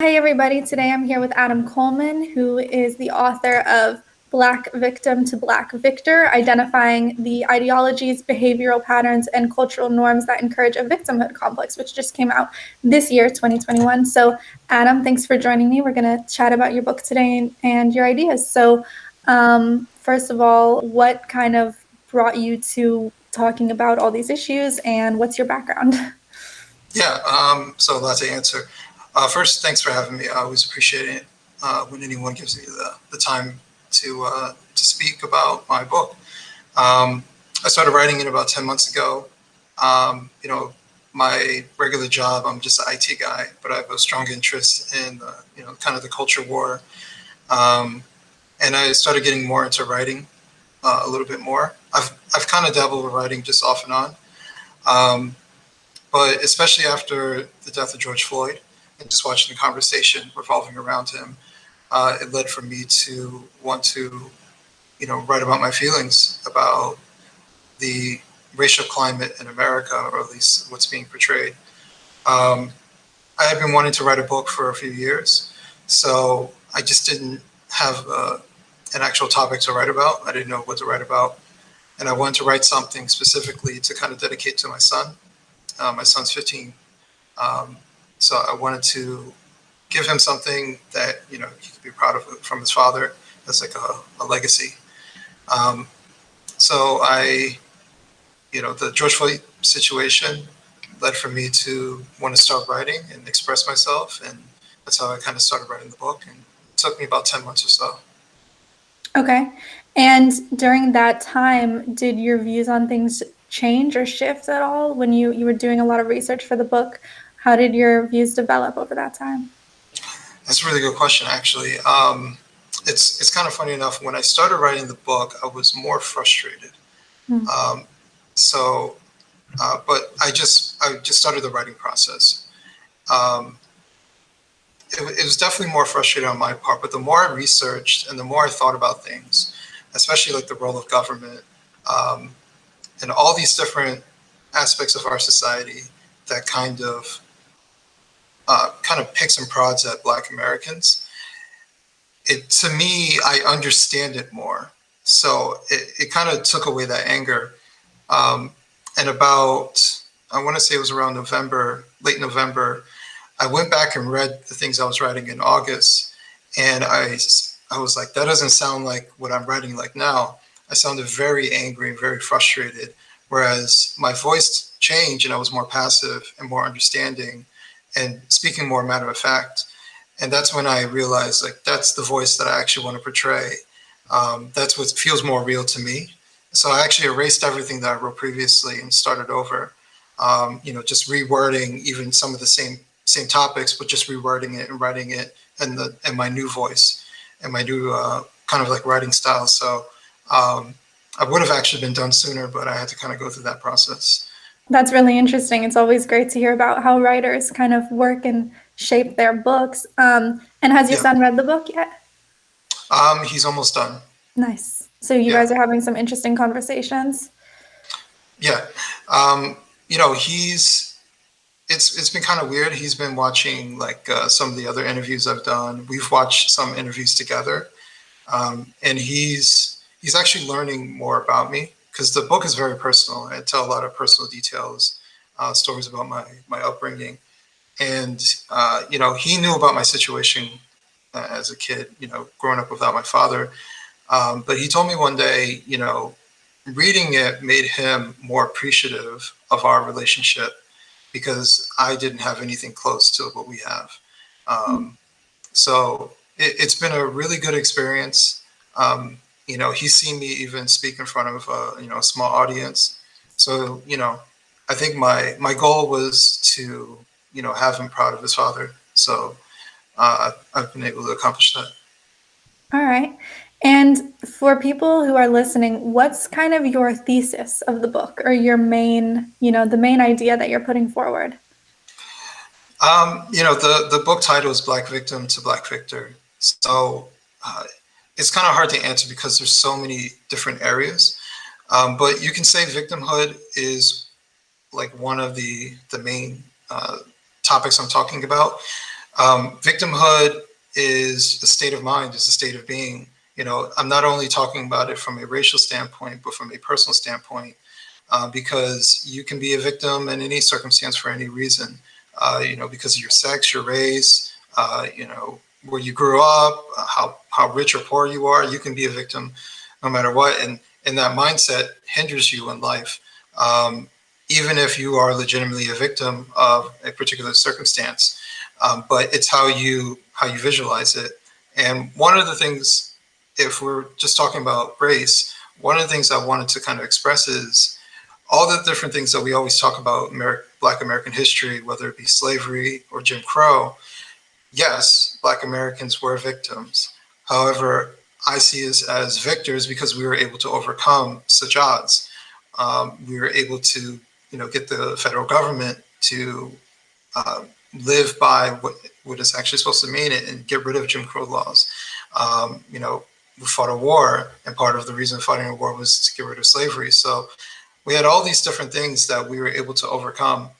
Hey everybody, today I'm here with Adam Coleman, who is the author of Black Victim to Black Victor, identifying the ideologies, behavioral patterns, and cultural norms that encourage a victimhood complex, which just came out this year, 2021. So Adam, thanks for joining me. We're gonna chat about your book today and your ideas. So first of all, what kind of brought you to talking about all these issues and what's your background? Yeah, so a lot to answer. First, thanks for having me. I always appreciate it when anyone gives me the time to speak about my book. I started writing it about 10 months ago. You know, my regular job, I'm just an IT guy, but I have a strong interest in, kind of the culture war. And I started getting more into writing a little bit more. I've kind of dabbled with writing just off and on. But especially after the death of George Floyd and just watching the conversation revolving around him, it led for me to want to, write about my feelings about the racial climate in America, or at least what's being portrayed. I had been wanting to write a book for a few years, so I just didn't have an actual topic to write about. I didn't know what to write about. And I wanted to write something specifically to kind of dedicate to my son. My son's 15. So I wanted to give him something that, he could be proud of from his father as like a legacy. Um, so the George Floyd situation led for me to want to start writing and express myself. And that's how I kind of started writing the book. And it took me about 10 months or so. Okay. And during that time, did your views on things change or shift at all when you were doing a lot of research for the book? How did your views develop over that time? That's a really good question, actually. It's kind of funny enough. When I started writing the book, I was more frustrated. Mm. Um, but I just started the writing process. Um, it was definitely more frustrating on my part. But the more I researched and the more I thought about things, especially like the role of government um, and all these different aspects of our society that kind of picks and prods at Black Americans, to me, I understand it more. So it kind of took away that anger. Um, and about, I want to say it was around November, late November, I went back and read the things I was writing in August, and I was like, that doesn't sound like what I'm writing like now. I sounded very angry and very frustrated, whereas my voice changed and I was more passive and more understanding and speaking more matter of fact. And that's when I realized, like, that's the voice that I actually want to portray. That's what feels more real to me. So I actually erased everything that I wrote previously and started over. Just rewording even some of the same topics, but just rewording it and writing it in my new voice and my new kind of like writing style. So I would have actually been done sooner, but I had to kind of go through that process. That's really interesting. It's always great to hear about how writers kind of work and shape their books. And has your Yeah. son read the book yet? He's almost done. Nice. So you Yeah. guys are having some interesting conversations. Yeah. He's it's been kind of weird. He's been watching like some of the other interviews I've done. We've watched some interviews together, and he's actually learning more about me because the book is very personal. I tell a lot of personal details, stories about my upbringing, and he knew about my situation as a kid. Growing up without my father, but he told me one day, reading it made him more appreciative of our relationship because I didn't have anything close to what we have. Mm. So it's been a really good experience. He's seen me even speak in front of a small audience. So I think my goal was to have him proud of his father. So I've been able to accomplish that. All right. And for people who are listening, what's kind of your thesis of the book or your main, the main idea that you're putting forward? The book title is Black Victim to Black Victor. So uh, it's kind of hard to answer because there's so many different areas. But you can say victimhood is like one of the main topics I'm talking about. Victimhood is a state of mind, is a state of being. I'm not only talking about it from a racial standpoint, but from a personal standpoint, because you can be a victim in any circumstance for any reason. Because of your sex, your race, where you grew up, how rich or poor you are, you can be a victim no matter what. And that mindset hinders you in life, even if you are legitimately a victim of a particular circumstance. But it's how you visualize it. And one of the things, if we're just talking about race, one of the things I wanted to kind of express is all the different things that we always talk about Black American history, whether it be slavery or Jim Crow. Yes, Black Americans were victims. However, I see us as victors because we were able to overcome such odds. We were able to, get the federal government to live by what it's actually supposed to mean and get rid of Jim Crow laws. We fought a war, and part of the reason fighting a war was to get rid of slavery. So we had all these different things that we were able to overcome.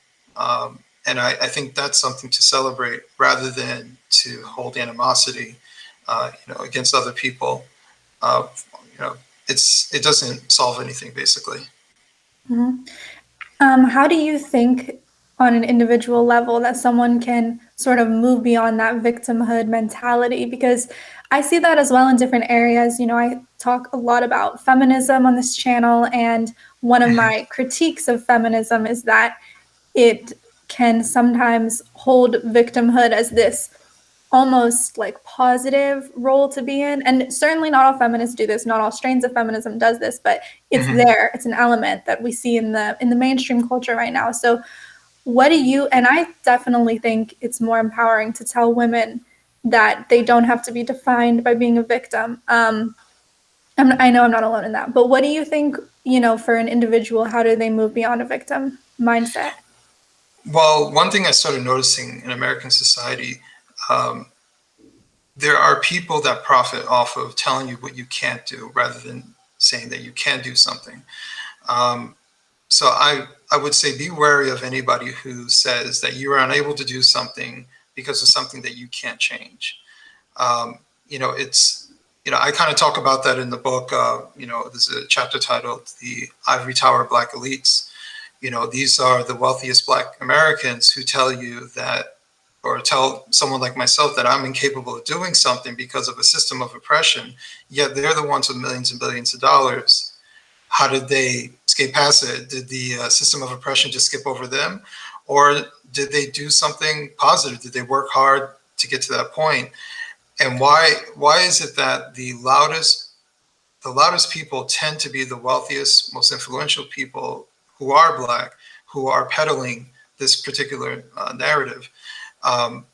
And I think that's something to celebrate rather than to hold animosity, against other people. It doesn't solve anything, basically. Mm-hmm. How do you think on an individual level that someone can sort of move beyond that victimhood mentality? Because I see that as well in different areas. I talk a lot about feminism on this channel, and one of my critiques of feminism is that it can sometimes hold victimhood as this almost like positive role to be in. And certainly not all feminists do this, not all strains of feminism does this, but it's there. It's an element that we see in the mainstream culture right now. So what do you, and I definitely think it's more empowering to tell women that they don't have to be defined by being a victim. I know I'm not alone in that, but what do you think, for an individual, how do they move beyond a victim mindset? Well, one thing I started noticing in American society, there are people that profit off of telling you what you can't do rather than saying that you can do something. So I would say be wary of anybody who says that you are unable to do something because of something that you can't change. I kind of talk about that in the book. There's a chapter titled "The Ivory Tower Black Elites." These are the wealthiest Black Americans who tell you that, or tell someone like myself that I'm incapable of doing something because of a system of oppression, yet they're the ones with millions and billions of dollars. How did they skate past it? Did the system of oppression just skip over them? Or did they do something positive? Did they work hard to get to that point? And why is it that the loudest people tend to be the wealthiest, most influential people who are Black, who are peddling this particular narrative? And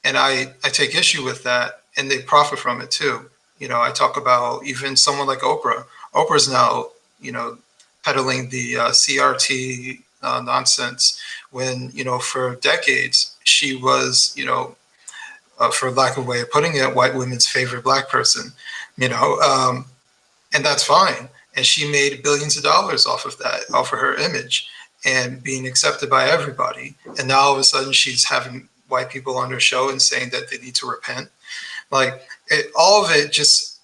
I take issue with that, and they profit from it too. I talk about even someone like Oprah. Oprah's now, peddling the CRT nonsense when, for decades she was, for lack of a way of putting it, white women's favorite Black person, and that's fine. And she made billions of dollars off of that, off of her image and being accepted by everybody. And now all of a sudden she's having white people on her show and saying that they need to repent. All of it just,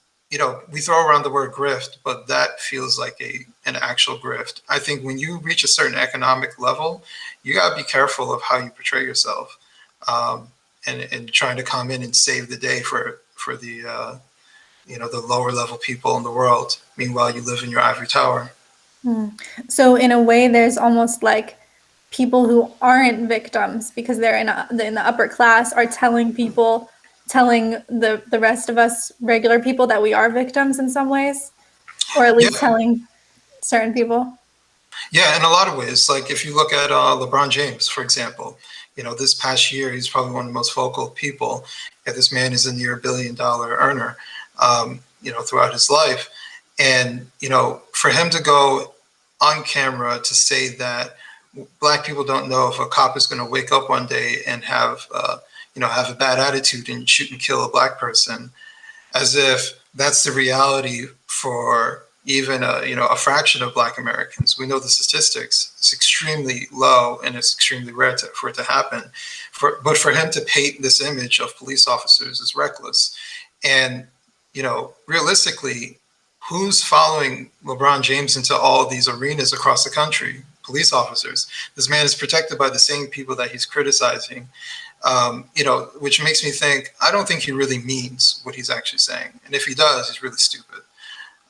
we throw around the word grift, but that feels like an actual grift. I think when you reach a certain economic level, you got to be careful of how you portray yourself, and trying to come in and save the day for the the lower level people in the world. Meanwhile, you live in your ivory tower. So in a way, there's almost like people who aren't victims because they're in the upper class are telling the rest of us regular people that we are victims in some ways, or at least telling certain people. Yeah, in a lot of ways. Like if you look at LeBron James, for example, this past year, he's probably one of the most vocal people. Yeah, this man is a near $1 billion earner, throughout his life. And, for him to go on camera to say that Black people don't know if a cop is going to wake up one day and have a bad attitude and shoot and kill a Black person, as if that's the reality for even a fraction of Black Americans. We know the statistics. It's extremely low, and it's extremely rare for it to happen. But for him to paint this image of police officers is reckless. And realistically, who's following LeBron James into all of these arenas across the country? Police officers. This man is protected by the same people that he's criticizing. Which makes me think, I don't think he really means what he's actually saying. And if he does, he's really stupid.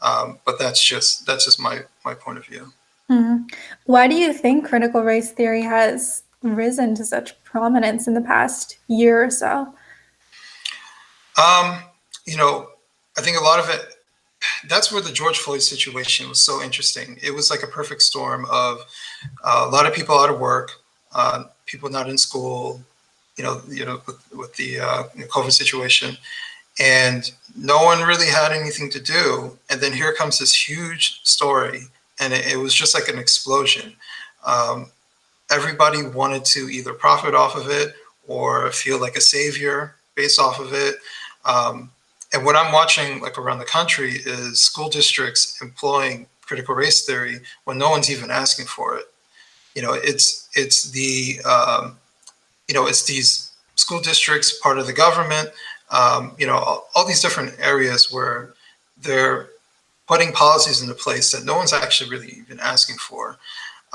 But that's just my point of view. Mm-hmm. Why do you think critical race theory has risen to such prominence in the past year or so? I think a lot of it, that's where the George Floyd situation was so interesting. It was like a perfect storm of a lot of people out of work, people not in school, with the COVID situation, and no one really had anything to do. And then here comes this huge story, and it was just like an explosion. Everybody wanted to either profit off of it or feel like a savior based off of it. And what I'm watching like around the country is school districts employing critical race theory when no one's even asking for it. It's these school districts, part of the government, all these different areas where they're putting policies into place that no one's actually really even asking for.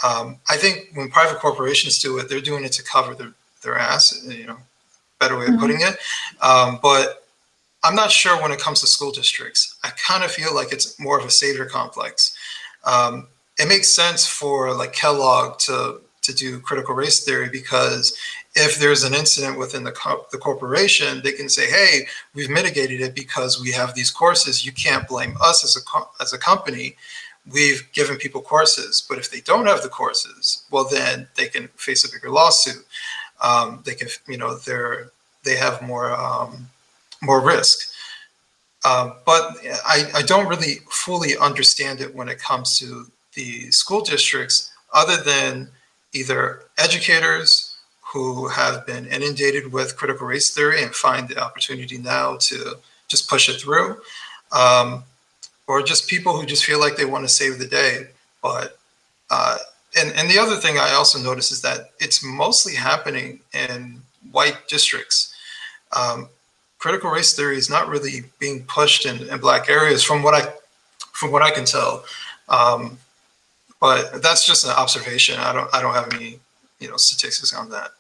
I think when private corporations do it, they're doing it to cover their ass, better way of putting it. But I'm not sure when it comes to school districts. I kind of feel like it's more of a savior complex. It makes sense for like Kellogg to do critical race theory because if there's an incident within the corporation, they can say, hey, we've mitigated it because we have these courses. You can't blame us as a company. We've given people courses. But if they don't have the courses, well, then they can face a bigger lawsuit. They can, they have more risk. But I don't really fully understand it when it comes to the school districts, other than either educators who have been inundated with critical race theory and find the opportunity now to just push it through, or just people who just feel like they want to save the day. But and the other thing I also notice is that it's mostly happening in white districts. Critical race theory is not really being pushed in Black areas, from what I can tell. But that's just an observation. I don't have any statistics on that.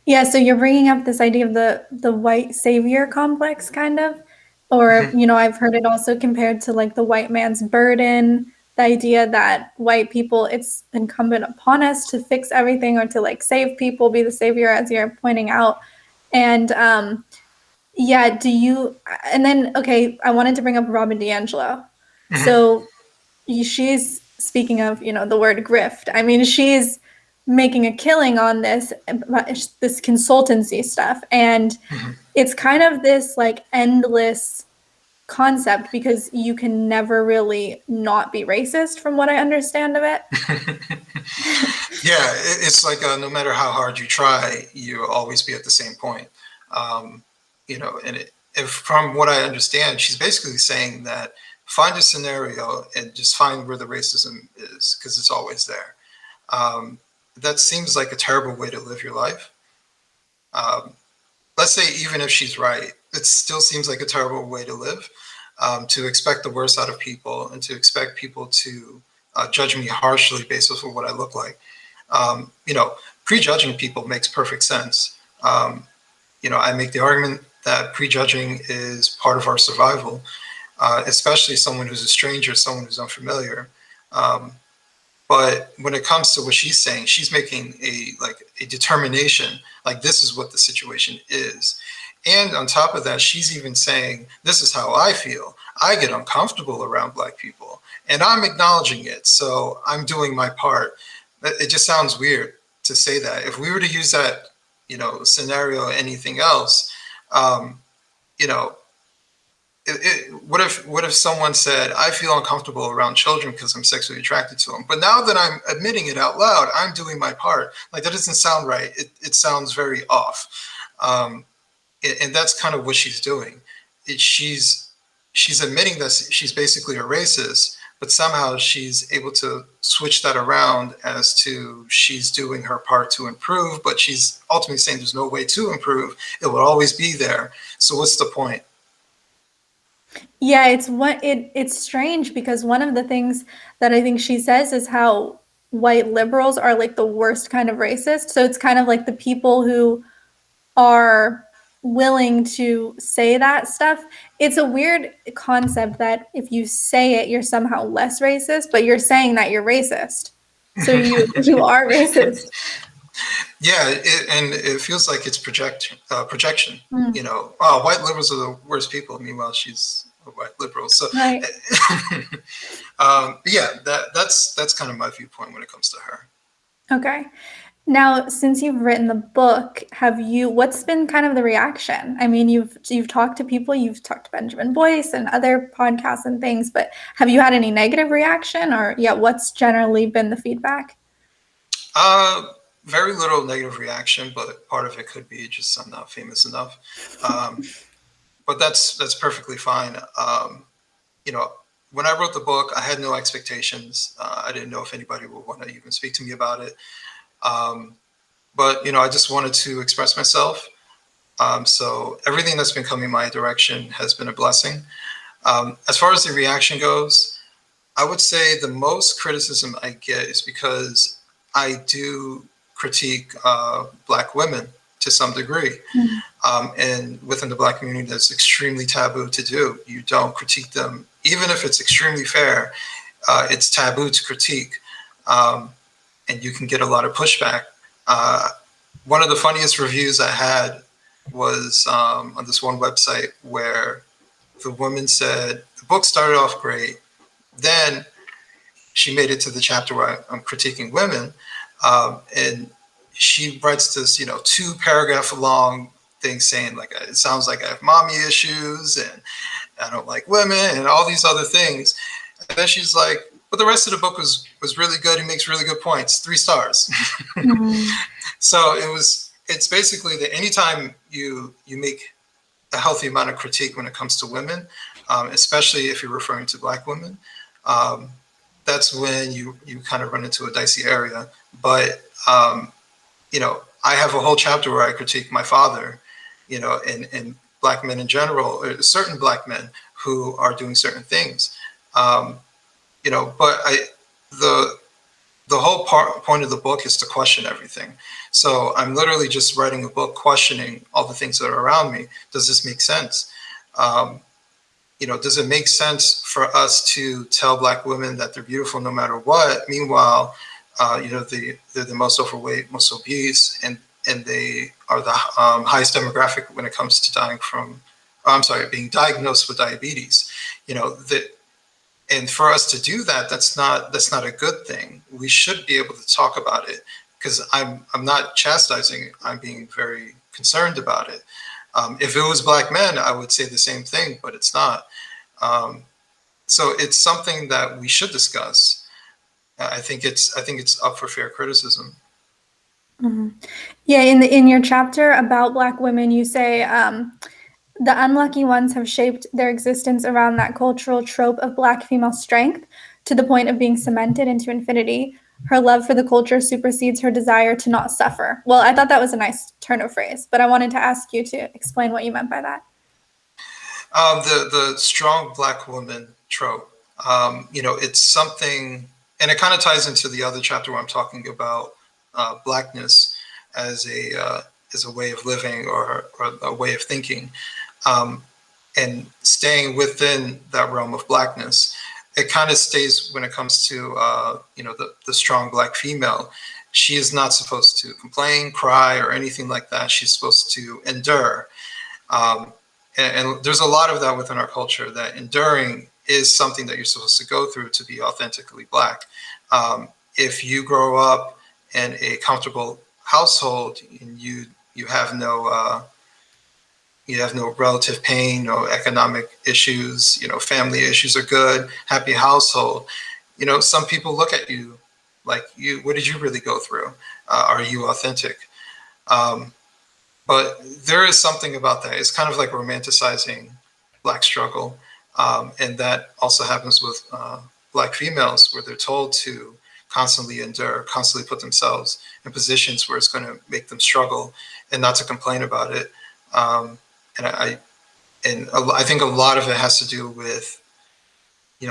Yeah, so you're bringing up this idea of the white savior complex, kind of, or I've heard it also compared to like the white man's burden, the idea that white people, it's incumbent upon us to fix everything or to like save people, be the savior, as you're pointing out. And yeah, and then, okay, I wanted to bring up Robin DiAngelo. So she's, speaking of, the word grift, I mean, she's making a killing on this consultancy stuff. And it's kind of this like endless concept because you can never really not be racist, from what I understand of it. Yeah, it's like no matter how hard you try, you'll always be at the same point. And if from what I understand, she's basically saying that find a scenario and just find where the racism is, because it's always there. That seems like a terrible way to live your life. Let's say even if she's right, it still seems like a terrible way to live, to expect the worst out of people and to expect people to judge me harshly based off of what I look like. Prejudging people makes perfect sense. I make the argument that prejudging is part of our survival, especially someone who's a stranger, someone who's unfamiliar. But when it comes to what she's saying, she's making a determination, like this is what the situation is. And on top of that, she's even saying, this is how I feel. I get uncomfortable around Black people and I'm acknowledging it. So I'm doing my part. It just sounds weird to say that. If we were to use that, scenario, anything else, what if someone said, I feel uncomfortable around children because I'm sexually attracted to them, but now that I'm admitting it out loud, I'm doing my part. Like, that doesn't sound right. It sounds very off. And that's kind of what she's doing. She's she's admitting that she's basically a racist, but somehow she's able to switch that around as to she's doing her part to improve, but she's ultimately saying there's no way to improve. It will always be there. So what's the point? Yeah, it's strange because one of the things that I think she says is how white liberals are like the worst kind of racist. So it's kind of like the people who are willing to say that stuff. It's a weird concept that if you say it, you're somehow less racist, but you're saying that you're racist. So you are racist. Yeah, and it feels like it's projection. Mm, You know, oh, white liberals are the worst people. Meanwhile, she's a white liberal. So, right. yeah, that's kind of my viewpoint when it comes to her. Okay. Now, since you've written the book, what's been kind of the reaction? I mean, you've talked to people, you've talked to Benjamin Boyce and other podcasts and things, but have you had any negative reaction or yeah, what's generally been the feedback? Uh, Very little negative reaction, but part of it could be just I'm not famous enough. Um, but that's perfectly fine. You know, when I wrote the book, I had no expectations. I didn't know if anybody would want to even speak to me about it. Um, but you know, I just wanted to express myself. So everything that's been coming my direction has been a blessing. As far as the reaction goes, I would say the most criticism I get is because I do critique Black women to some degree. Mm. And within the Black community, that's extremely taboo to do. You don't critique them, even if it's extremely fair. It's taboo to critique, and you can get a lot of pushback. Uh, One of the funniest reviews I had was on this one website where the woman said the book started off great. Then she made it to the chapter where I'm critiquing women, and she writes this, 2 paragraph long thing saying like it sounds like I have mommy issues and I don't like women and all these other things. And then she's like, but the rest of the book was really good. He makes really good points. 3 stars. Mm. So it's basically that anytime you make a healthy amount of critique when it comes to women, especially if you're referring to Black women, um, that's when you kind of run into a dicey area. But I have a whole chapter where I critique my father, and Black men in general, certain Black men who are doing certain things. Um, but the the whole point of the book is to question everything. So I'm literally just writing a book questioning all the things that are around me. Does this make sense? Um, does it make sense for us to tell Black women that they're beautiful no matter what? Meanwhile, they're the most overweight, most obese, and they are the highest demographic when it comes to being diagnosed with diabetes. That, and for us to do that, that's not a good thing. We should be able to talk about it because I'm not chastising. I'm being very concerned about it. If it was Black men, I would say the same thing, but it's not. So it's something that we should discuss. I think it's up for fair criticism. Mhm. Yeah, in your chapter about Black women, you say the unlucky ones have shaped their existence around that cultural trope of Black female strength to the point of being cemented into infinity. Her love for the culture supersedes her desire to not suffer. Well, I thought that was a nice turn of phrase, but I wanted to ask you to explain what you meant by that. The strong Black woman trope. It's something, and it kind of ties into the other chapter where I'm talking about Blackness as a way of living or a way of thinking, um, and staying within that realm of Blackness. It kind of stays when it comes to the strong Black female. She is not supposed to complain, cry, or anything like that. She's supposed to endure. Um, and there's a lot of that within our culture, that enduring is something that you're supposed to go through to be authentically Black. If you grow up in a comfortable household and you have no relative pain, no economic issues, family issues are good, happy household, some people look at you like, what did you really go through? Are you authentic? Um, but there is something about that. It's kind of like romanticizing Black struggle. And that also happens with Black females, where they're told to constantly endure, constantly put themselves in positions where it's going to make them struggle, and not to complain about it. And I think a lot of it has to do with,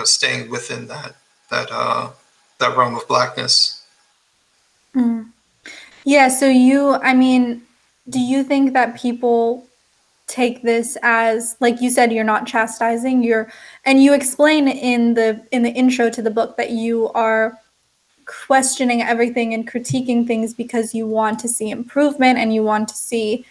staying within that realm of Blackness. Mm. Yeah, so I mean, do you think that people take this as, like you said, you're not chastising, and you explain in the intro to the book that you are questioning everything and critiquing things because you want to see improvement and you want to see,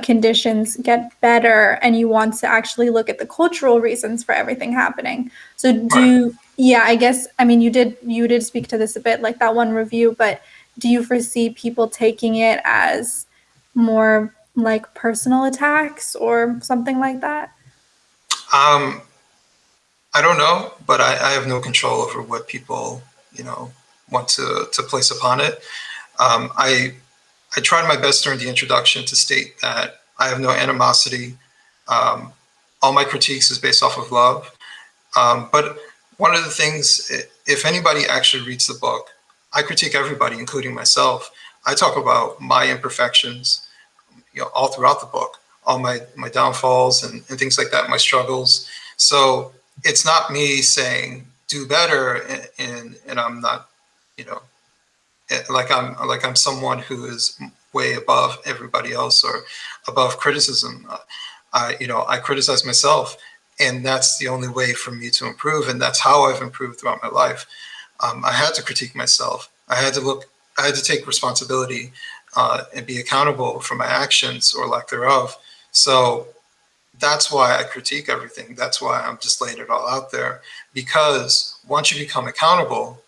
conditions get better and you want to actually look at the cultural reasons for everything happening. So Right. yeah, I guess, I mean, you did speak to this a bit, like that one review, but do you foresee people taking it as more like personal attacks or something like that? Um, I don't know, but I have no control over what people, want to place upon it. I tried my best during the introduction to state that I have no animosity. Um, all my critiques is based off of love. But one of the things, if anybody actually reads the book, I critique everybody, including myself. I talk about my imperfections, all throughout the book, all my downfalls and things like that, my struggles. So it's not me saying do better, and I'm not, you know, like I'm someone who is way above everybody else or above criticism. I criticize myself, and that's the only way for me to improve, and that's how I've improved throughout my life. I had to critique myself. I had to take responsibility and be accountable for my actions or lack thereof. So that's why I critique everything. That's why I'm just laying it all out there. Because once you become accountable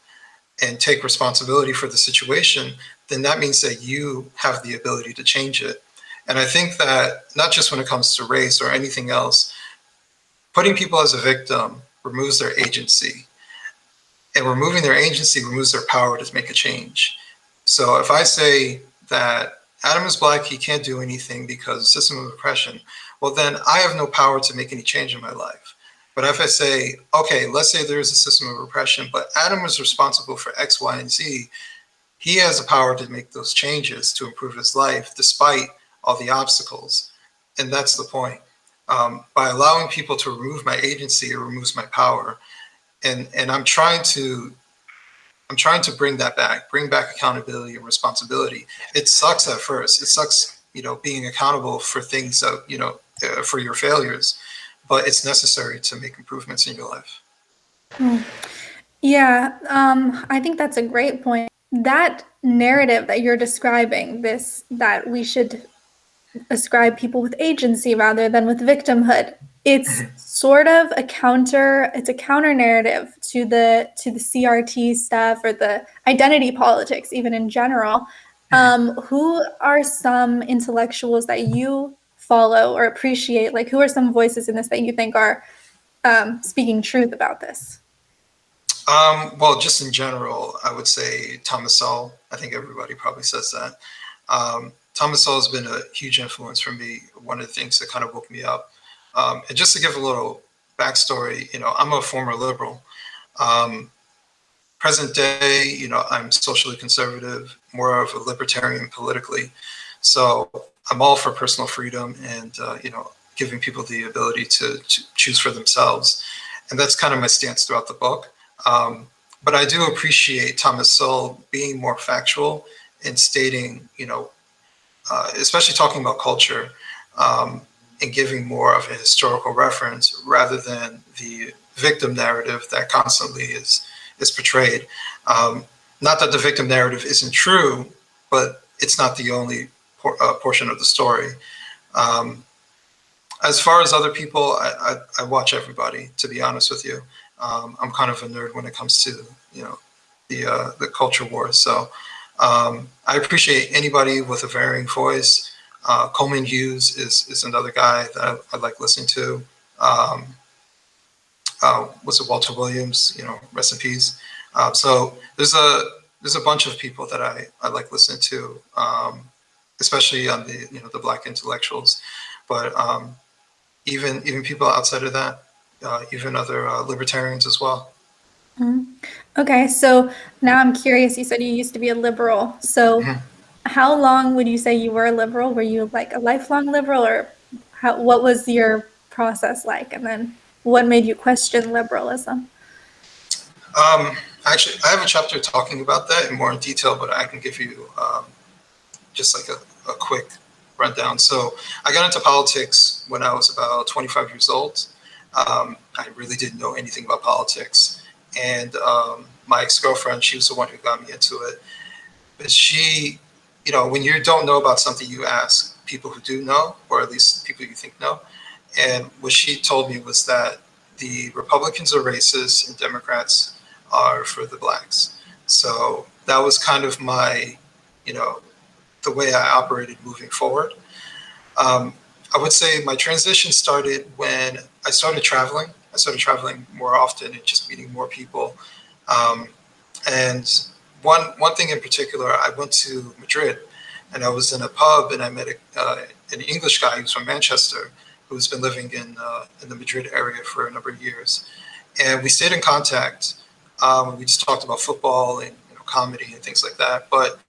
and take responsibility for the situation, then that means that you have the ability to change it. And I think that not just when it comes to race or anything else, putting people as a victim removes their agency. And removing their agency removes their power to make a change. So if I say that Adam is Black, he can't do anything because of the system of oppression, well, then I have no power to make any change in my life. But if I say, okay, let's say there is a system of oppression, but Adam was responsible for X, Y, and Z, he has the power to make those changes to improve his life despite all the obstacles. And that's the point. By allowing people to remove my agency, it removes my power. And I'm trying to bring that back, bring back accountability and responsibility. It sucks at first. It sucks, being accountable for things that, for your failures, but it's necessary to make improvements in your life. Hmm. Yeah, I think that's a great point. That narrative that you're describing, this that we should ascribe people with agency rather than with victimhood, it's sort of it's a counter narrative to the CRT stuff or the identity politics, even in general. Who are some intellectuals that you follow or appreciate? Like, who are some voices in this that you think are speaking truth about this? Well, just in general, I would say Thomas Sowell. I think everybody probably says that. Thomas Sowell has been a huge influence for me. One of the things that kind of woke me up. And just to give a little backstory, I'm a former liberal. Um, Present day, I'm socially conservative, more of a libertarian politically. So I'm all for personal freedom and, giving people the ability to choose for themselves. And that's kind of my stance throughout the book. Um, but I do appreciate Thomas Sowell being more factual and stating, especially talking about culture, um, and giving more of a historical reference rather than the victim narrative that constantly is portrayed. Um, Not that the victim narrative isn't true, but it's not the only portion of the story. Um, as far as other people, I watch everybody. To be honest with you, I'm kind of a nerd when it comes to the culture wars. So I appreciate anybody with a varying voice. Coleman Hughes is another guy that I like listening to. Um, was it Walter Williams? Rest in peace. So there's a bunch of people that I like listening to, especially on the Black intellectuals, but even people outside of that. even other libertarians as well. Okay, so now I'm curious. You said you used to be a liberal. So Mhm. how long would you say you were a liberal? Were you like a lifelong liberal, or what was your process like? And then what made you question liberalism? Actually, I have a chapter talking about that in more detail, but I can give you just like a quick rundown. So I got into politics when I was about 25 years old. I really didn't know anything about politics. And my ex-girlfriend, she was the one who got me into it. But she, when you don't know about something, you ask people who do know, or at least people you think know. And what she told me was that the Republicans are racist and Democrats are for the blacks. So that was kind of my, you know, the way I operated moving forward. Um, I would say my transition started when I started traveling. I started traveling more often and just meeting more people. Um, and one thing in particular, I went to Madrid and I was in a pub and I met an English guy who's from Manchester who's been living in the Madrid area for a number of years. And we stayed in contact. We just talked about football and comedy and things like that. But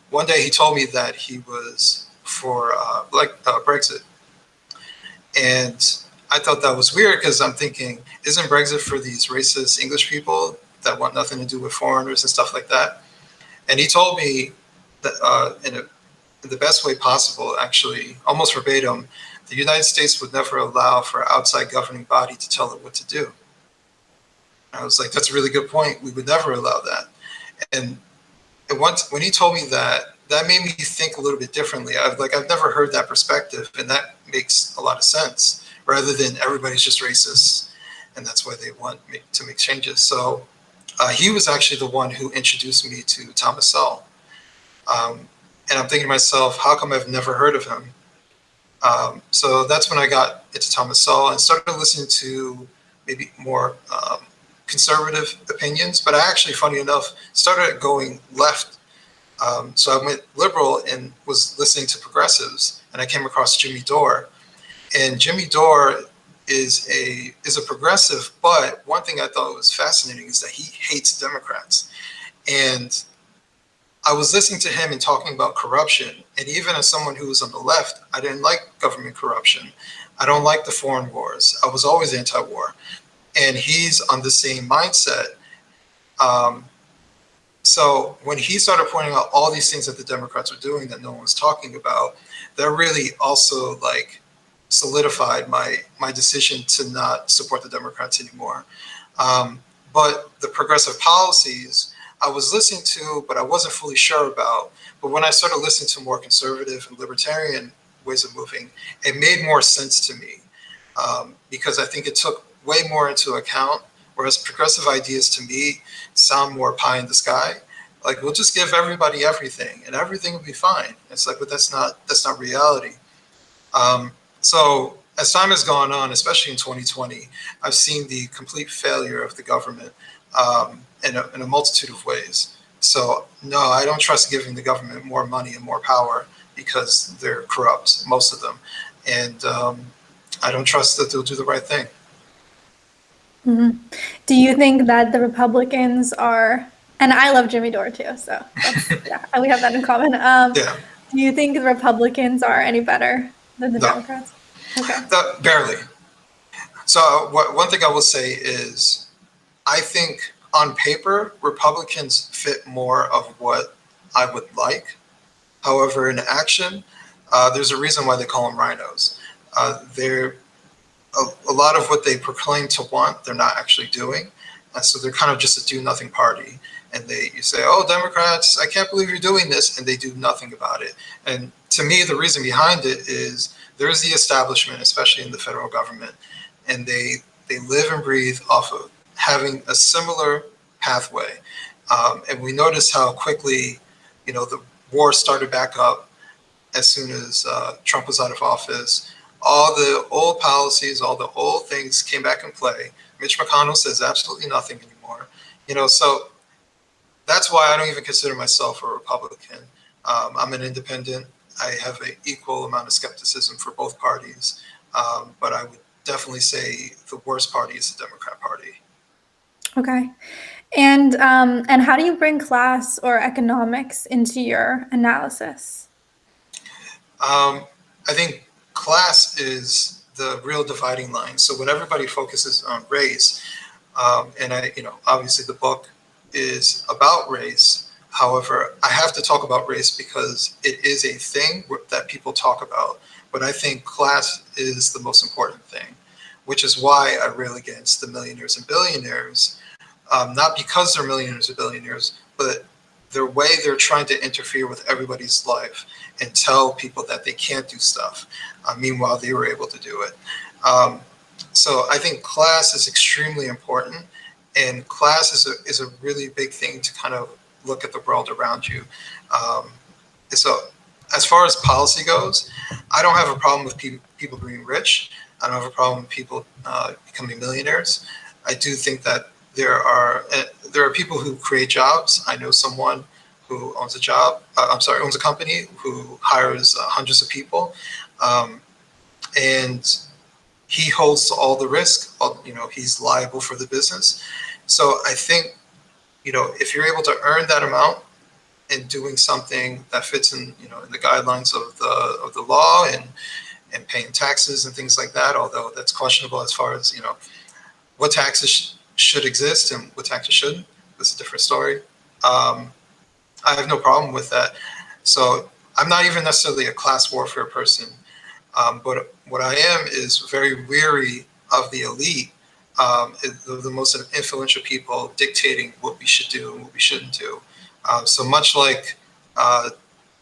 one day he told me that he was for Brexit. And I thought that was weird because I'm thinking, isn't Brexit for these racist English people that want nothing to do with foreigners and stuff like that? And he told me that in the best way possible, actually, almost verbatim, the United States would never allow for an outside governing body to tell it what to do. I was like, that's a really good point. We would never allow that. And once when he told me that, that made me think a little bit differently. I've never heard that perspective, and that makes a lot of sense. Rather than everybody's just racist, and that's why they want to make changes. So he was actually the one who introduced me to Thomas Sowell. And I'm thinking to myself, how come I've never heard of him? So that's when I got into Thomas Sowell and started listening to maybe more conservative opinions. But I actually, funny enough, started going left. So I went liberal and was listening to progressives, and I came across Jimmy Dore. And Jimmy Dore is a progressive, but one thing I thought was fascinating is that he hates Democrats. And I was listening to him and talking about corruption. And even as someone who was on the left, I didn't like government corruption. I don't like the foreign wars. I was always anti-war. And he's on the same mindset. So when he started pointing out all these things that the Democrats were doing that no one was talking about, that really also solidified my decision to not support the Democrats anymore. But the progressive policies I was listening to, but I wasn't fully sure about. But when I started listening to more conservative and libertarian ways of moving, it made more sense to me because I think it took way more into account. Whereas progressive ideas to me sound more pie in the sky. Like we'll just give everybody everything, and everything will be fine. It's like, but that's not reality. So as time has gone on, especially in 2020, I've seen the complete failure of the government in a multitude of ways. So no, I don't trust giving the government more money and more power because they're corrupt, most of them, and I don't trust that they'll do the right thing. Do you think that the Republicans are, and I love Jimmy Dore too, so that's, yeah, we have that in common. Yeah, Do you think the Republicans are any better than the no, Democrats? Okay. barely. So one thing I will say is I think on paper, Republicans fit more of what I would like. However, in action, there's a reason why they call them rhinos. They're a lot of what they proclaim to want, they're not actually doing. So they're kind of just a do-nothing party. And you say, oh, Democrats, I can't believe you're doing this, and they do nothing about it. And to me, the reason behind it is there's the establishment, especially in the federal government, and they live and breathe off of having a similar pathway. And we notice how quickly, the war started back up as soon as Trump was out of office. All the old policies, all the old things came back in play. Mitch McConnell says absolutely nothing anymore. So that's why I don't even consider myself a Republican. I'm an independent. I have an equal amount of skepticism for both parties, but I would definitely say the worst party is the Democrat Party. Okay. And how do you bring class or economics into your analysis? I think class is the real dividing line. So when everybody focuses on race, and obviously the book is about race. However, I have to talk about race because it is a thing that people talk about. But I think class is the most important thing, which is why I rail against the millionaires and billionaires, not because they're millionaires or billionaires, but the way they're trying to interfere with everybody's life and tell people that they can't do stuff. Meanwhile, they were able to do it. So I think class is extremely important, and class is a really big thing to kind of look at the world around you. So as far as policy goes, I don't have a problem with people being rich. I don't have a problem with people becoming millionaires. I do think that there are people who create jobs. I know someone who owns owns a company who hires hundreds of people, and he holds all the risk. He's liable for the business. So I think, if you're able to earn that amount and doing something that fits in the guidelines of the law and paying taxes and things like that, although that's questionable as far as what taxes should exist and what taxes shouldn't. That's a different story. I have no problem with that. So I'm not even necessarily a class warfare person, but what I am is very weary of the elite, the most influential people dictating what we should do and what we shouldn't do. So much like,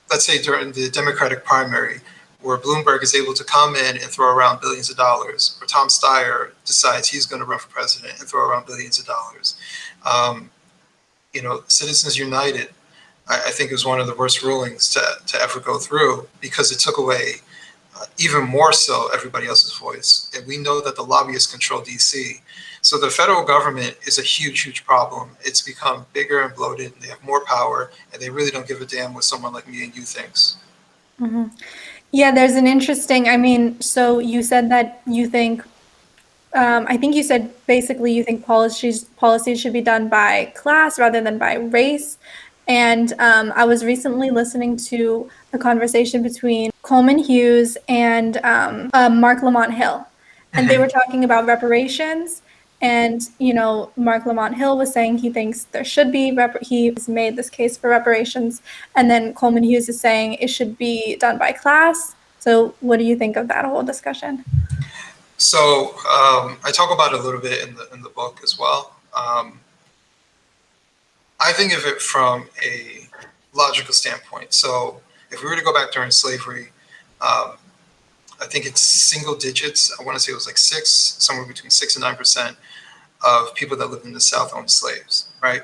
let's say during the Democratic primary, where Bloomberg is able to come in and throw around billions of dollars, or Tom Steyer decides he's going to run for president and throw around billions of dollars. Citizens United, I think, is one of the worst rulings to ever go through, because it took away even more so everybody else's voice. And we know that the lobbyists control DC. So the federal government is a huge, huge problem. It's become bigger and bloated, and they have more power, and they really don't give a damn what someone like me and you thinks. Mm-hmm. Yeah, there's an interesting, so you said that you think, I think you said basically you think policies should be done by class rather than by race. And I was recently listening to a conversation between Coleman Hughes and Mark Lamont Hill, and they were talking about reparations. And Mark Lamont Hill was saying he thinks there should be he's made this case for reparations, and then Coleman Hughes is saying it should be done by class. So, what do you think of that whole discussion? So I talk about it a little bit in the book as well. I think of it from a logical standpoint. So if we were to go back during slavery, I think it's single digits. I want to say it was like somewhere between 6 and 9% of people that lived in the South owned slaves, right?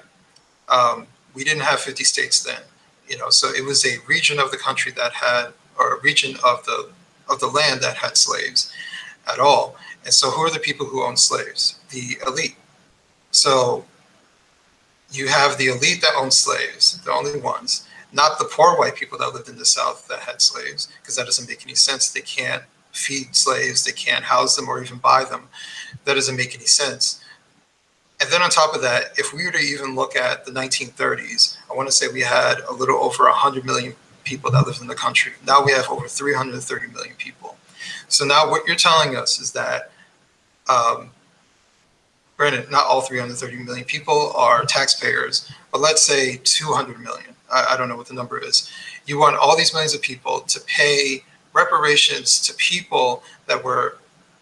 We didn't have 50 states then, so it was a region of the country that had, or a region of the land that had slaves at all. And so who are the people who own slaves? The elite. So you have the elite that own slaves, the only ones, not the poor white people that lived in the South that had slaves, because that doesn't make any sense. They can't feed slaves, they can't house them or even buy them. That doesn't make any sense. And then on top of that, if we were to even look at the 1930s, I want to say we had a little over 100 million people that lived in the country. Now we have over 330 million people. So now what you're telling us is that, granted, not all 330 million people are taxpayers, but let's say 200 million. I don't know what the number is. You want all these millions of people to pay reparations to people that were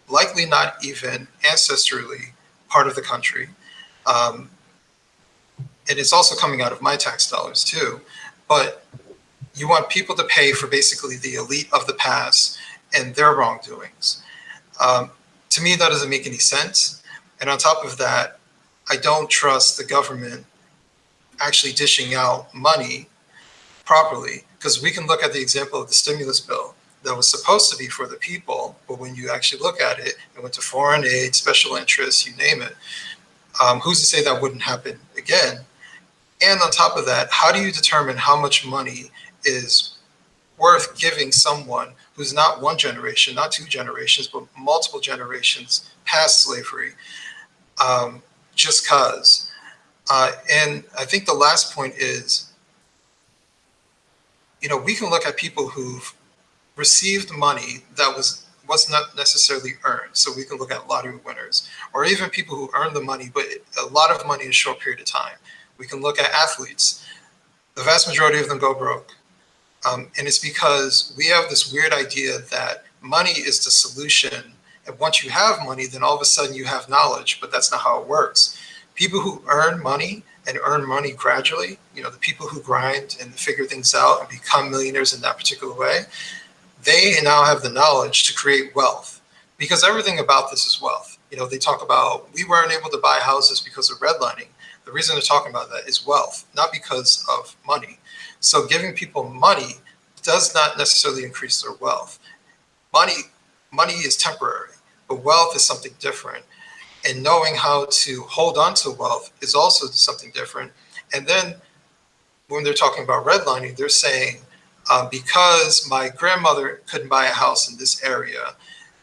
likely not even ancestrally part of the country. And it's also coming out of my tax dollars too. But you want people to pay for basically the elite of the past and their wrongdoings. To me, that doesn't make any sense. And on top of that, I don't trust the government actually dishing out money properly, because we can look at the example of the stimulus bill that was supposed to be for the people, but when you actually look at it, it went to foreign aid, special interests, you name it. Who's to say that wouldn't happen again? And on top of that, how do you determine how much money is worth giving someone who's not one generation, not two generations, but multiple generations past slavery, just cause. And I think the last point is, we can look at people who've received money that was not necessarily earned. So we can look at lottery winners, or even people who earn the money, but a lot of money in a short period of time. We can look at athletes. The vast majority of them go broke. And it's because we have this weird idea that money is the solution. And once you have money, then all of a sudden you have knowledge, but that's not how it works. People who earn money and earn money gradually, the people who grind and figure things out and become millionaires in that particular way, they now have the knowledge to create wealth, because everything about this is wealth. They talk about, we weren't able to buy houses because of redlining. The reason they're talking about that is wealth, not because of money. So giving people money does not necessarily increase their wealth. Money is temporary, but wealth is something different. And knowing how to hold on to wealth is also something different. And then when they're talking about redlining, they're saying, because my grandmother couldn't buy a house in this area,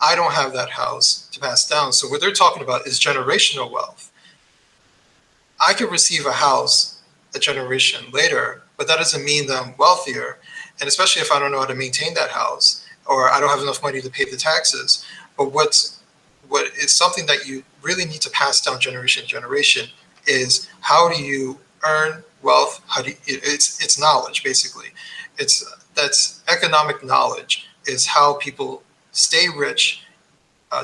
I don't have that house to pass down. So what they're talking about is generational wealth. I could receive a house a generation later, but that doesn't mean that I'm wealthier. And especially if I don't know how to maintain that house, or I don't have enough money to pay the taxes. But what is something that you really need to pass down generation to generation is, how do you earn wealth? It's knowledge, basically. That's economic knowledge, is how people stay rich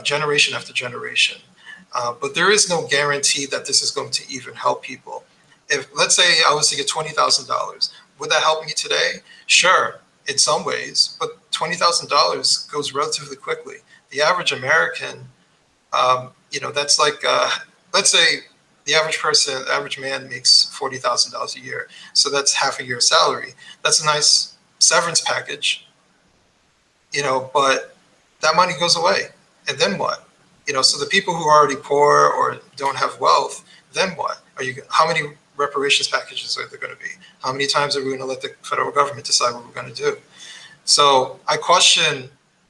generation after generation. But there is no guarantee that this is going to even help people. If, let's say, I was to get $20,000, would that help me today? Sure, in some ways, but $20,000 goes relatively quickly. The average American, that's like, let's say the average person, the average man makes $40,000 a year. So that's half a year's salary. That's a nice severance package, but that money goes away. And then what? So the people who are already poor or don't have wealth, then what? How many reparations packages are there going to be? How many times are we going to let the federal government decide what we're going to do? So I question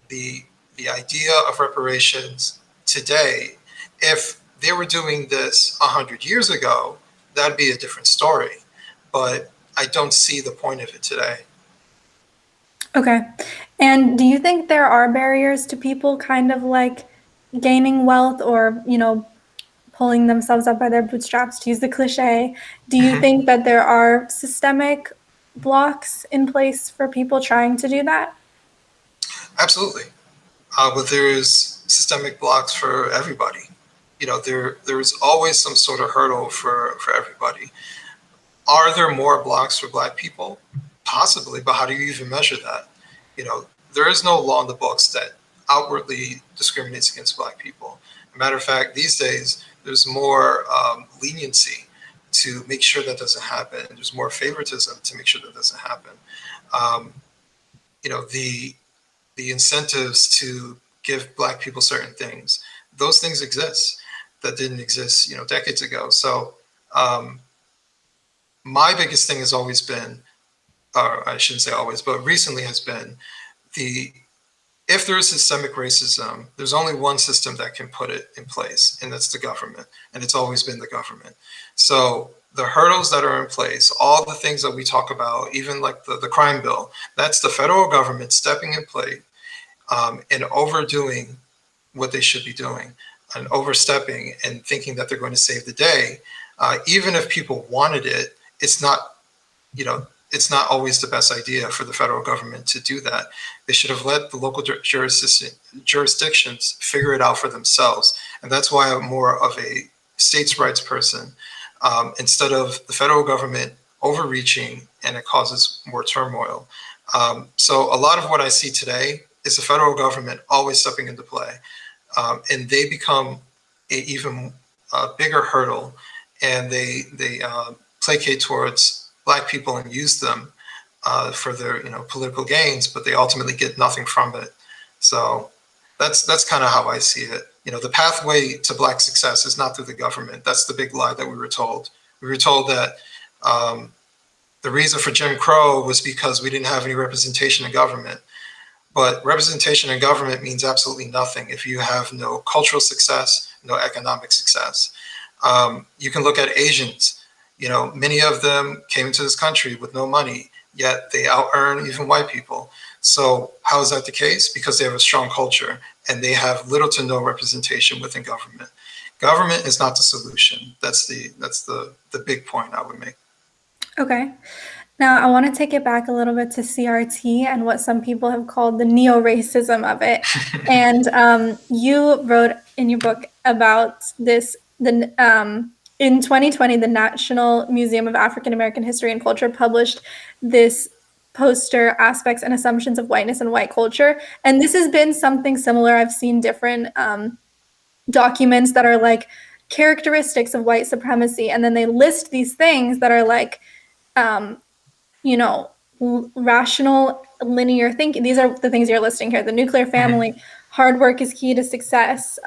the idea of reparations today. If they were doing this 100 years ago, that'd be a different story. But I don't see the point of it today. Okay. And do you think there are barriers to people kind of like gaining wealth, or, pulling themselves up by their bootstraps, to use the cliche? Do you think that there are systemic blocks in place for people trying to do that? Absolutely. But there's systemic blocks for everybody. There's always some sort of hurdle for everybody. Are there more blocks for Black people? Possibly, but how do you even measure that? There is no law in the books that outwardly discriminates against Black people. As a matter of fact, these days, there's more leniency to make sure that doesn't happen. There's more favoritism to make sure that doesn't happen. The incentives to give Black people certain things, those things exist that didn't exist, decades ago. So my biggest thing has always been, or I shouldn't say always, but recently has been, if there is systemic racism, there's only one system that can put it in place, and that's the government. And it's always been the government. So the hurdles that are in place, all the things that we talk about, even like the crime bill, that's the federal government stepping in place and overdoing what they should be doing, and overstepping and thinking that they're going to save the day. Even if people wanted it, it's not, it's not always the best idea for the federal government to do that. They should have let the local jurisdictions figure it out for themselves. And that's why I'm more of a states' rights person, instead of the federal government overreaching, and it causes more turmoil. So a lot of what I see today is the federal government always stepping into play, and they become an even bigger hurdle, and they placate towards Black people and use them for their political gains, but they ultimately get nothing from it. So that's kind of how I see it. The pathway to Black success is not through the government. That's the big lie that we were told. We were told that the reason for Jim Crow was because we didn't have any representation in government. But representation in government means absolutely nothing if you have no cultural success, no economic success. You can look at Asians. Many of them came into this country with no money, yet they out-earn even white people. So how is that the case? Because they have a strong culture and they have little to no representation within government. Government is not the solution. That's the big point I would make. Okay. Now, I want to take it back a little bit to CRT and what some people have called the neo-racism of it. And you wrote in your book about this. In 2020, the National Museum of African American History and Culture published this poster, Aspects and Assumptions of Whiteness and White Culture. And this has been something similar. I've seen different documents that are like characteristics of white supremacy. And then they list these things that are like, rational, linear thinking. These are the things you're listing here. The nuclear family, hard work is key to success.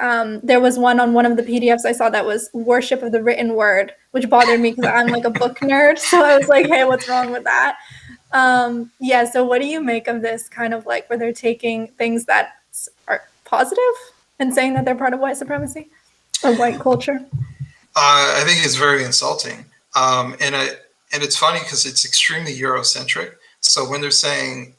There was one on one of the PDFs I saw that was worship of the written word, which bothered me because I'm like a book nerd. So I was like, hey, what's wrong with that? So what do you make of this kind of like where they're taking things that are positive and saying that they're part of white supremacy or white culture? I think it's very insulting. And it's funny because it's extremely Eurocentric. So when they're saying,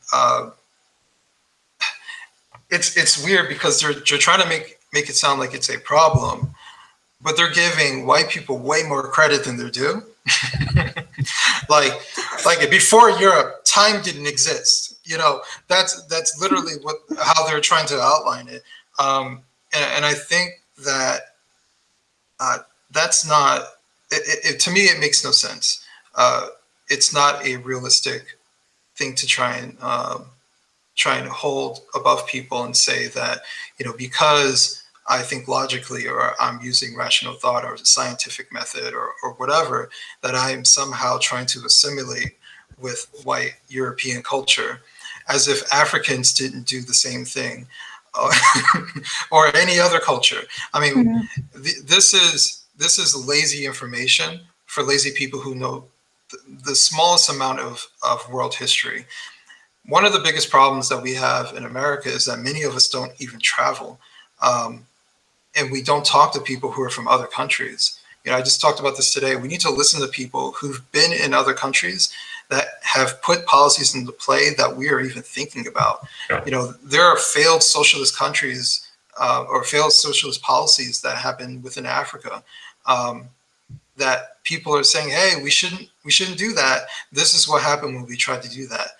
it's weird because they're trying to make it sound like it's a problem, but they're giving white people way more credit than they're due. like before Europe, time didn't exist. That's literally how they're trying to outline it. And I think that that's not. To me, it makes no sense. It's not a realistic thing to try and hold above people and say that, because I think logically or I'm using rational thought or scientific method or whatever, that I'm somehow trying to assimilate with white European culture, as if Africans didn't do the same thing or any other culture. I mean, this is lazy information for lazy people who know the smallest amount of world history. One of the biggest problems that we have in America is that many of us don't even travel. And we don't talk to people who are from other countries. I just talked about this today. We need to listen to people who've been in other countries that have put policies into play that we are even thinking about. There are failed socialist countries or failed socialist policies that happen within Africa. That people are saying, hey, we shouldn't do that. This is what happened when we tried to do that.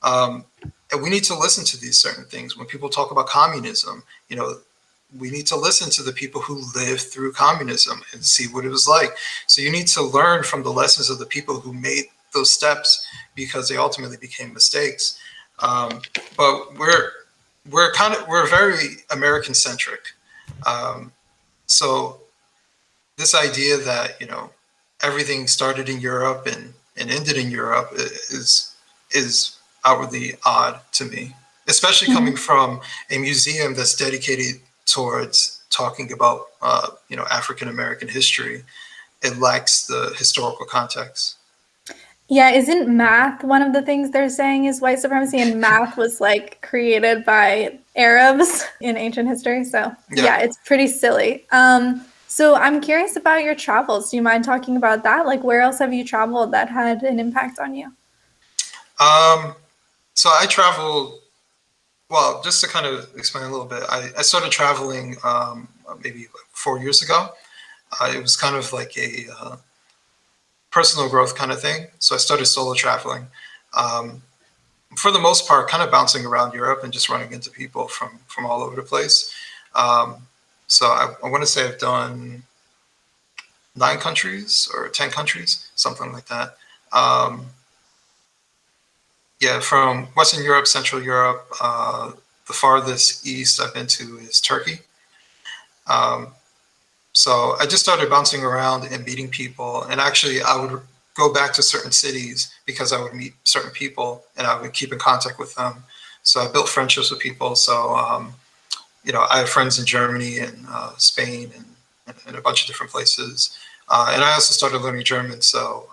And we need to listen to these certain things. When people talk about communism, we need to listen to the people who lived through communism and see what it was like. So you need to learn from the lessons of the people who made those steps because they ultimately became mistakes. But we're very American centric. So this idea that everything started in Europe and ended in Europe is outwardly odd to me, especially coming from a museum that's dedicated towards talking about African American history. It lacks the historical context. Yeah, isn't math one of the things they're saying is white supremacy? And math was like created by Arabs in ancient history. So yeah, it's pretty silly. So I'm curious about your travels. Do you mind talking about that? Like, where else have you traveled that had an impact on you? So I traveled, well, just to kind of explain a little bit, I started traveling maybe 4 years ago. It was kind of like a personal growth kind of thing. So I started solo traveling. For the most part, kind of bouncing around Europe and just running into people from all over the place. So I want to say I've done 9 countries or 10 countries, something like that. From Western Europe, Central Europe, the farthest east I've been to is Turkey. So I just started bouncing around and meeting people. And actually, I would go back to certain cities because I would meet certain people and I would keep in contact with them. So I built friendships with people. So, I have friends in Germany and Spain and a bunch of different places. And I also started learning German. So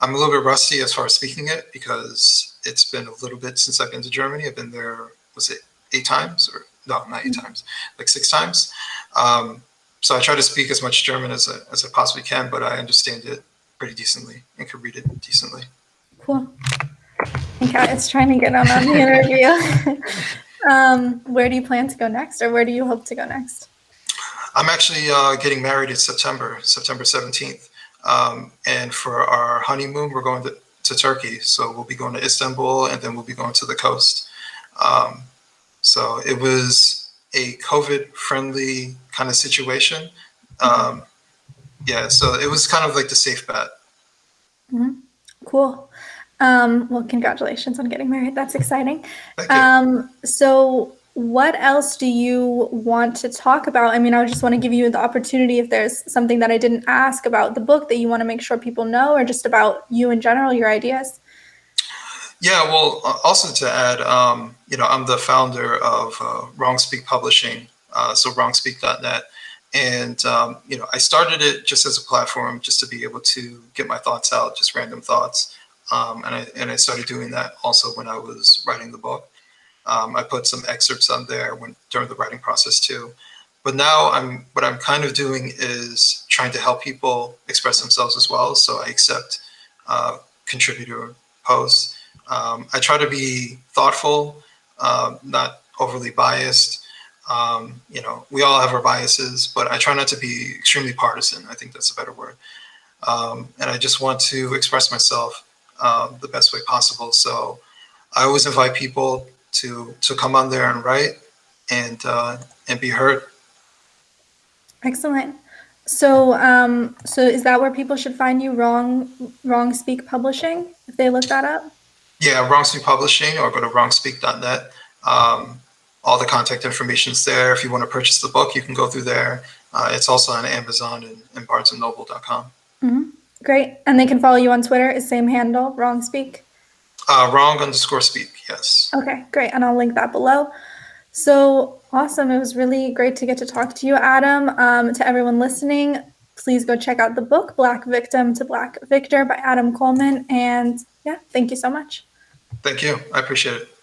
I'm a little bit rusty as far as speaking it because it's been a little bit since I've been to Germany. I've been there, was it 8 times? Or no, not 8 times, like 6 times. So I try to speak as much German as I possibly can, but I understand it pretty decently and can read it decently. Cool. And Kat is trying to get on the interview. Where do you plan to go next, or where do you hope to go next? I'm actually getting married in September 17th. And for our honeymoon, we're going to Turkey. So we'll be going to Istanbul, and then we'll be going to the coast. So it was a COVID-friendly kind of situation. Yeah, so it was kind of like the safe bet. Mm-hmm. Cool. Well, congratulations on getting married. That's exciting. Thank you. So what else do you want to talk about? I mean, I just want to give you the opportunity if there's something that I didn't ask about the book that you want to make sure people know, or just about you in general, your ideas. Yeah, well, also to add, I'm the founder of Wrong Speak Publishing, so wrongspeak.net. And, I started it just as a platform just to be able to get my thoughts out, just random thoughts. And I started doing that also when I was writing the book. I put some excerpts on there during the writing process too. But now what I'm kind of doing is trying to help people express themselves as well. So I accept contributor posts. I try to be thoughtful, not overly biased. We all have our biases, but I try not to be extremely partisan. I think that's a better word. And I just want to express myself the best way possible. So I always invite people to come on there and write and be heard. Excellent. So, so is that where people should find you? Wrong Speak Publishing, if they look that up? Yeah, Wrong Speak Publishing, or go to wrongspeak.net. All the contact information is there. If you want to purchase the book, you can go through there. It's also on Amazon and barnesandnoble.com. Mm-hmm. Great. And they can follow you on Twitter. Is same handle, Wrong Speak? Wrong_speak, yes. Okay, great. And I'll link that below. So awesome. It was really great to get to talk to you, Adam. To everyone listening, please go check out the book, Black Victim to Black Victor by Adam Coleman. And yeah, thank you so much. Thank you. I appreciate it.